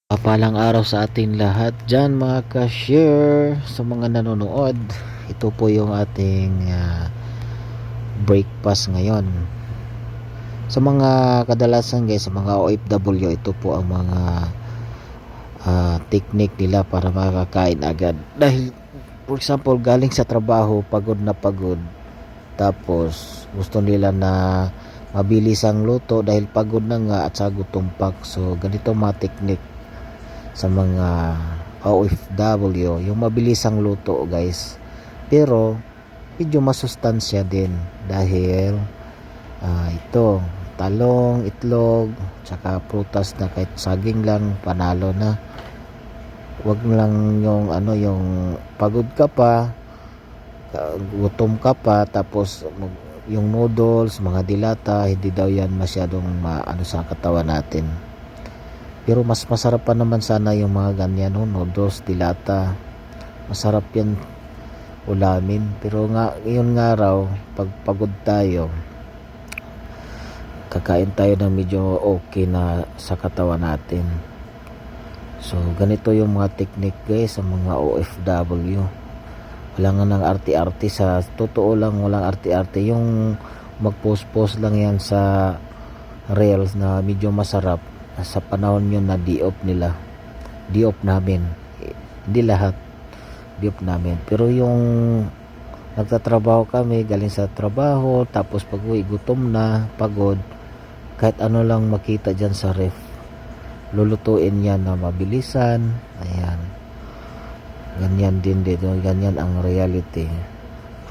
Papalang araw sa ating lahat dyan mga ka-share, sa mga nanonood. Ito po yung ating breakfast ngayon. Sa mga kadalasan guys, sa mga OFW, ito po ang mga technique nila para makakain agad. Dahil for example, galing sa trabaho, pagod na pagod. Tapos gusto nila na mabilis ang luto dahil pagod na nga at sa gutom pa. So ganito mga technique sa mga OFW, yung mabilisang luto guys, pero medyo masustansya din dahil ito talong, itlog, tsaka prutas na kahit saging lang panalo na. Wag lang yung yung pagod ka pa, gutom ka pa, tapos yung noodles, mga dilata, hindi daw yan masyadong sa katawan natin. Pero mas masarap pa naman sana yung mga ganyan, noodles, dilata. Masarap yan ulamin. Pero nga, ngayon nga raw, pag pagod tayo, kakain tayo ng medyo okay na sa katawan natin. So, ganito yung mga technique guys sa mga OFW. Wala nga ng arte-arte, sa totoo lang, walang arte-arte. Yung mag-post-post lang yan sa reels na medyo masarap. Sa panahon yun na di-off nila, di-off namin, hindi lahat, di-off namin. Pero yung nagtatrabaho kami, galing sa trabaho, tapos pag uwi gutom na, pagod, kahit ano lang makita dyan sa ref, lulutuin yan na mabilisan. Ayan, ganyan din dito, ganyan ang reality.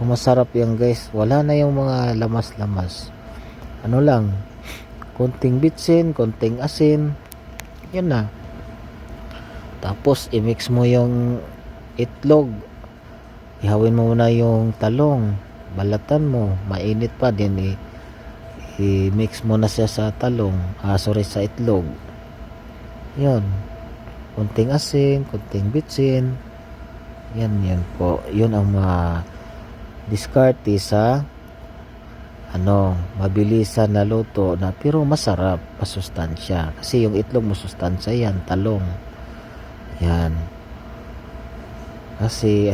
Kung masarap yan guys, wala na yung mga lamas-lamas, ano lang, konting bitsin, konting asin, yun na. Tapos i-mix mo yung itlog, ihawin mo muna yung talong, balatan mo, mainit pa din, i-mix mo na siya sa talong, sa itlog. Yun, konting asin, konting bitsin, yan po, yun ang diskarte sa mabilisan na luto na pero masarap, masustansya. Kasi yung itlog masustansya yan, talong. Yan. Kasi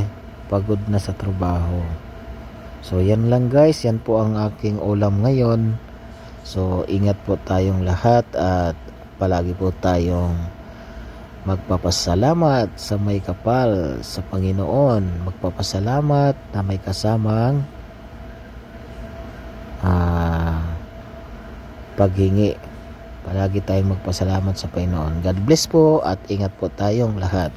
pagod na sa trabaho. So yan lang guys, yan po ang aking ulam ngayon. So ingat po tayong lahat at palagi po tayong magpapasalamat sa may kapal sa Panginoon. Magpapasalamat na may kasamang paghingi. Palagi tayong magpasalamat sa Panginoon. God bless po at ingat po tayong lahat.